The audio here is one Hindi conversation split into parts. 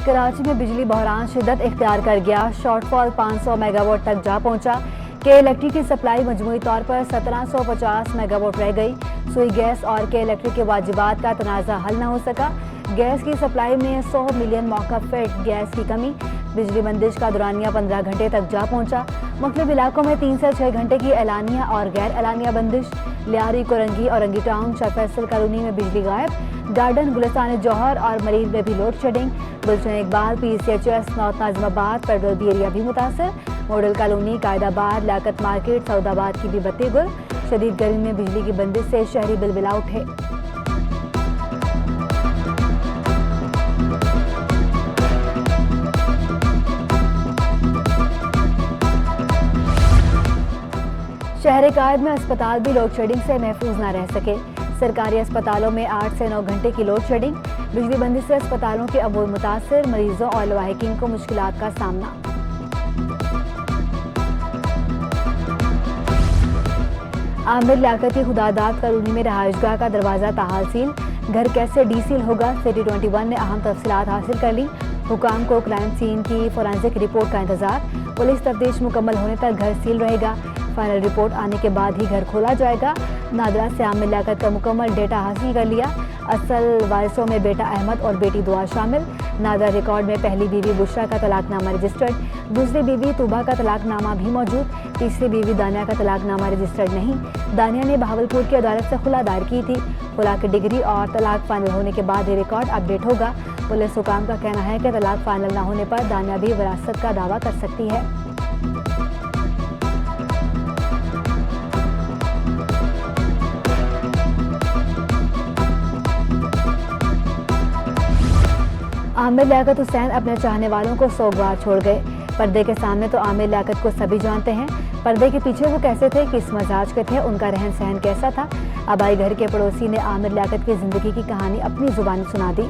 कराची में बिजली बहरान शिद्दत इख्तियार कर गया। शॉर्टफॉल 500 मेगावाट तक जा पहुंचा। के इलेक्ट्रिक की सप्लाई मजमूई तौर पर 1750 मेगावाट रह गई। सुई गैस और के इलेक्ट्रिक के वाजिबात का तनाज़ा हल न हो सका। गैस की सप्लाई में 100 मिलियन मौक़िफ़ फीट गैस की कमी। बिजली बंदिश का दुरानिया 15 घंटे तक जा पहुंचा। मुख्तलिफ इलाकों में 3 से 6 घंटे की एलानिया और गैर एलानिया बंदिश। लियारी, कोरंगी, औरंगी टाउन, शाह फैसल कॉलोनी में बिजली गायब। गार्डन, गुलिस्तान जौहर और मरीज में भी load shedding. Gulshan Iqbal, PCHS, north Nazimabad, federal B area भी मुतासर। Model colony, Quaidabad, Liaquat market, Saudabad की भी बत्ती गुल। शदीद गर्मी में बिजली की बंदिश से शहरी बिलबिला उठे। शहर कायद में अस्पताल भी लोड शेडिंग से महफूज न रह सके। सरकारी अस्पतालों में 8 से 9 घंटे की लोड शेडिंग। बिजली बंदी से अस्पतालों के अमूर मुतासर, मरीजों और लवाहिकीन को मुश्किलात का सामना। आमिर लियाकत की खुदादाद कॉलोनी में रहायशगाह का दरवाजा ताहाल सील। घर कैसे डीसील होगा, सिटी 21 ने अहम तफसीलात हासिल कर ली। हुकाम को क्राइम सीन की फोरेंसिक रिपोर्ट का इंतजार। पुलिस तफ्तीश मुकम्मल होने तक घर सील रहेगा। फाइनल रिपोर्ट आने के बाद ही घर खोला जाएगा। नादरा से आमिर लियाकत का मुकम्मल डेटा हासिल कर लिया। असल वारिसों में बेटा अहमद और बेटी दुआ शामिल। नादरा रिकॉर्ड में पहली बीवी बुशरा का तलाकनामा रजिस्टर्ड। दूसरी बीवी तूबा का तलाकनामा भी मौजूद। तीसरी बीवी दानिया का तलाकनामा रजिस्टर्ड नहीं। दानिया ने बहावलपुर की अदालत से खुला दायर की थी। खुला की डिग्री और तलाक फाइनल होने के बाद ये रिकॉर्ड अपडेट होगा। पुलिस हुकाम का कहना है कि तलाक फाइनल न होने पर दानिया भी विरासत का दावा कर सकती है। आमिर लियाकत हुसैन अपने चाहने वालों को सोगवार छोड़ गए। पर्दे के सामने तो आमिर लियाकत को सभी जानते हैं। पर्दे के पीछे वो कैसे थे, किस मजाज के थे, उनका रहन सहन कैसा था। आबाई घर के पड़ोसी ने आमिर लियाकत की जिंदगी की कहानी अपनी जुबानी सुना दी।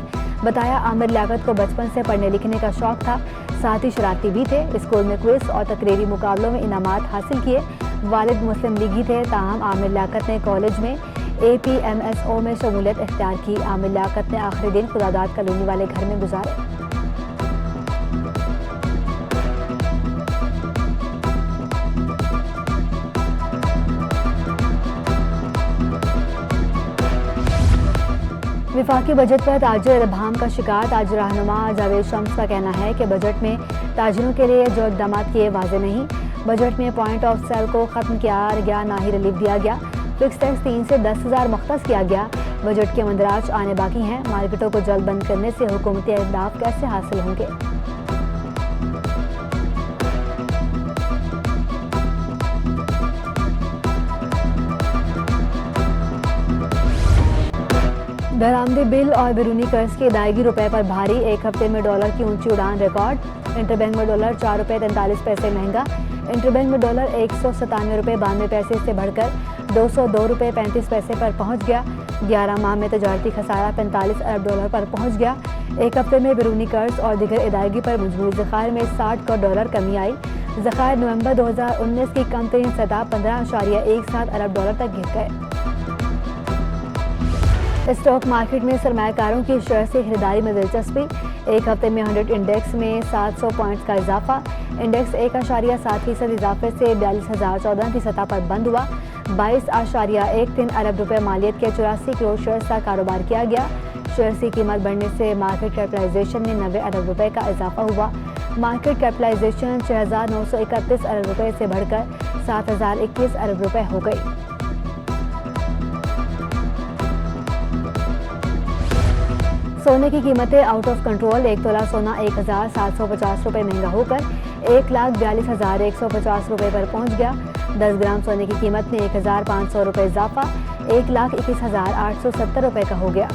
बताया आमिर लियाकत को बचपन से पढ़ने लिखने का शौक था, साथ ही शरारती भी थे। स्कूल में क्विज और तकरीरी मुकाबलों में इनामात हासिल किए। वालिद मुस्लिम लीगी थे, ताहम आमिर लियाकत ने कॉलेज में APMSO में शमूलियत इख्तियार की। आमिर लियाकत ने आखिरी दिन खुदादाद कॉलोनी वाले घर में गुजारे। विफाकी बजट पर ताजिर इब्हाम का शिकार। ताजिर रहनुमा जावेद शम्स का कहना है कि बजट में ताजिरों के लिए जो इक़दाम किए वाज़े नहीं। बजट में पॉइंट ऑफ सेल को ख़त्म किया गया, ना ही रिलीफ दिया गया। फिक्स टैक्स 3 से 10,000 मुख्तस किया गया। बजट के मंदराज आने बाकी हैं। मार्केटों को जल्द बंद करने से हुकूमती अहदाफ कैसे हासिल होंगे। बरामदे बिल और बैरूनी कर्ज की अदायगी रुपए पर भारी। एक हफ्ते में डॉलर की ऊंची उड़ान रिकॉर्ड। इंटरबैंक में डॉलर 4 रुपये 43 पैसे महंगा। इंटरबैंक में डॉलर 197 रुपये 92 पैसे से बढ़कर 202 रुपये 35 पैसे पर पहुंच गया। 11 माह में तजारती खसारा 45 अरब डॉलर पर पहुंच गया। एक हफ्ते में बैरूनी कर्ज और दीगर अदायगी पर मजमूई ज़खायर में 60 करोड़ डॉलर कमी आई। ज़खायर नवंबर 2019 की कम तरीन सतह 15.17 अरब डॉलर तक गिर गए। स्टॉक मार्केट में सरमायाकारों की शेयर से खरीदारी में दिलचस्पी। एक हफ्ते में 100 इंडेक्स में 700 पॉइंट्स का इजाफा। इंडेक्स 1.7% इजाफे से 42,014 की सतह पर बंद हुआ। 22.13 अरब रुपए मालियत के 84 करोड़ शेयर का कारोबार किया गया। शेयर की कीमत बढ़ने से मार्केट कैपिटलाइजेशन में 90 अरब रुपए का इजाफा हुआ। मार्केट कैपिटलाइजेशन 6,931 अरब रुपए से बढ़कर 7,021 अरब रुपए हो गई। सोने की कीमतें आउट ऑफ कंट्रोल। 1 तोला सोना 1,750 रुपये महंगा होकर 1,42,150 रुपये पर पहुंच गया। 10 ग्राम सोने की कीमत में 1,500 रुपये इजाफा 1,21,870 रुपये का हो गया।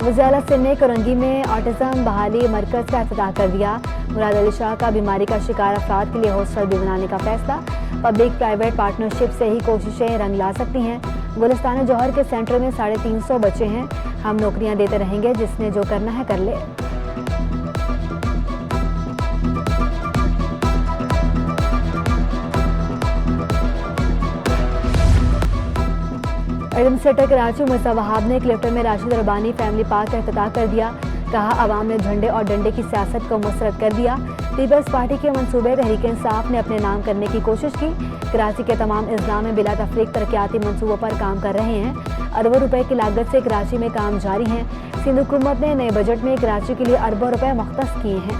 वज़ीर-ए-आला सिंध ने कोरंगी में ऑटिज़म बहाली मरकज़ का इफ्तिताह कर दिया। मुराद अली शाह का बीमारी का शिकार अफराद के लिए हॉस्टल भी बनाने का फैसला। पब्लिक प्राइवेट पार्टनरशिप से ही कोशिशें रंग ला सकती हैं। गुलिस्तान जौहर के सेंटर में 350 बच्चे हैं। हम नौकरियां देते रहेंगे, जिसने जो करना है कर ले। एडमिनिस्ट्रेटर कराची मुस्तफा वहाब ने क्लिफ्टन में राशिद रबानी फैमिली पार्क का इफ्तिताह कर दिया। कहा, अवाम ने झंडे और डंडे की सियासत को मुस्तरद कर दिया। पीपल्स पार्टी के मंसूबे तहरीक इंसाफ ने अपने नाम करने की कोशिश की। कराची के तमाम अजला में बिला तफरीक तरक्याती मंसूबों पर काम कर रहे हैं। अरबों रुपए की लागत से कराची में काम जारी है। सिंध हुकूमत ने नए बजट में कराची के लिए अरबों रुपए मुख्तस किए हैं।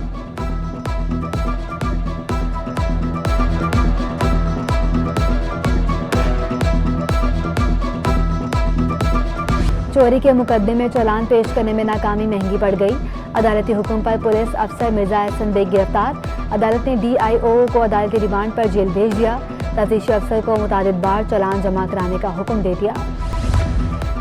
चोरी के मुकदमे में चालान पेश करने में नाकामी महंगी पड़ गई। अदालती हुक्म पर पुलिस अफसर मिर्जा एहसन बेग गिरफ्तार। अदालत ने DIO को अदालती रिमांड पर जेल भेज दिया। तफ्तीशी अफसर को मुतादिद बार चालान जमा कराने का हुक्म दे दिया।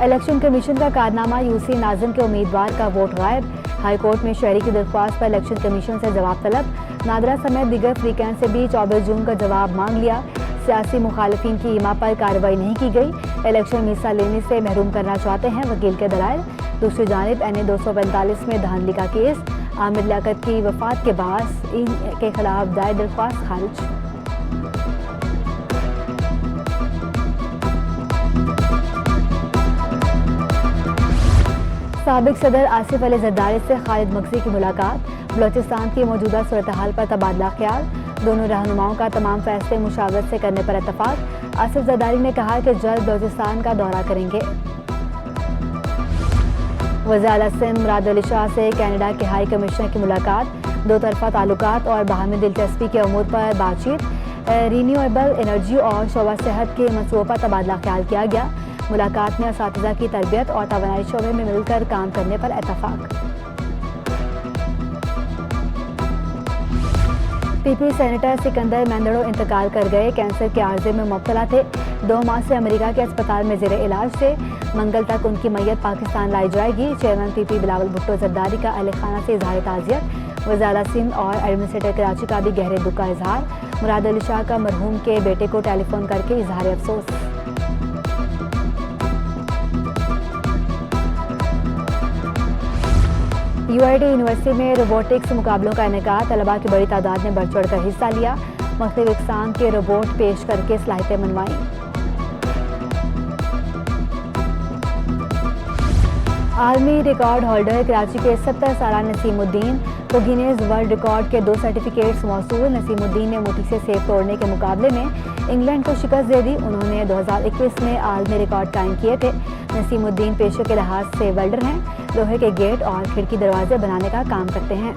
इलेक्शन कमीशन का कारनामा, UC नाज़िम के उम्मीदवार का वोट गायब। हाईकोर्ट में शहरी की दरख्वास्त पर इलेक्शन कमीशन से जवाब तलब। नादरा समेत दीगर फ्रीकैन से भी 24 जून का जवाब मांग लिया। सियासी मुखालिफिन की ईमा पर कार्रवाई नहीं की गई। इलेक्शन में हिस्सा लेने से महरूम करना चाहते हैं वकील के दलाइल। दूसरी जानिब NA 245 में धांधली का केस। आमिर लियाकत की वफात के बाद इनके खिलाफ दायर दरख्वास्त खारिज। साबिक सदर आसिफ अली जरदारी से खालिद मगजी की मुलाकात। बलोचिस्तान की मौजूदा सूरत हाल पर तबादला ख्याल। दोनों रहनुमाओं का तमाम फैसले मुशावरत से करने पर इत्तफाक। आसिफ जरदारी ने कहा कि जल्द बलोचिस्तान का दौरा करेंगे। वज़ीर-ए-आला सिंध मुराद अली शाह से कनाडा के हाई कमिश्नर की मुलाकात। दो तरफा ताल्लुकात और बाहमी दिलचस्पी के अमूर पर बातचीत। रीन्यूएबल एनर्जी और शोबा सेहत के मंसूबों पर तबादला ख्याल किया गया। मुलाकात में असातिज़ा की तरबियत और तवानाई शोबे में मिलकर काम करने पर इत्तफाक। PP सेनेटर सिकंदर मेंदड़ो इंतकाल कर गए। कैंसर के आर्जे में मुब्तला थे। 2 माह से अमेरिका के अस्पताल में ज़ेरे इलाज थे। मंगल तक उनकी मैयत पाकिस्तान लाई जाएगी। चेयरमैन PP बिलावल भुट्टो जरदारी का अहले खाना से इजहार ताज़ियत। वज़ीर-ए-आला सिंध और एडमिनिस्ट्रेटर कराची का भी गहरे दुख का इजहार। मुराद अली शाह का मरहूम के बेटे को टेलीफोन करके इजहार अफसोस। UIT यूनिवर्सिटी में रोबोटिक्स मुकाबलों का इनेकाद। तलबा की बड़ी तादाद ने बढ़ चढ़ कर हिस्सा लिया। मुख्तलिफ इक़साम के रोबोट पेश करके सलाहियतें मनवाई। आलमी रिकॉर्ड होल्डर कराची के 70 साला नसीमुद्दीन को गिनीज वर्ल्ड रिकॉर्ड के 2 सर्टिफिकेट्स मौसूल। नसीमुद्दीन ने मुट्ठी से सेब तोड़ने के मुकाबले में इंग्लैंड को शिकस्त दे दी। उन्होंने 2021 में आलमी रिकॉर्ड कायम किए थे। नसीमुद्दीन पेशे के लिहाज से वेल्डर हैं। लोहे के गेट और खिड़की दरवाजे बनाने का काम करते हैं।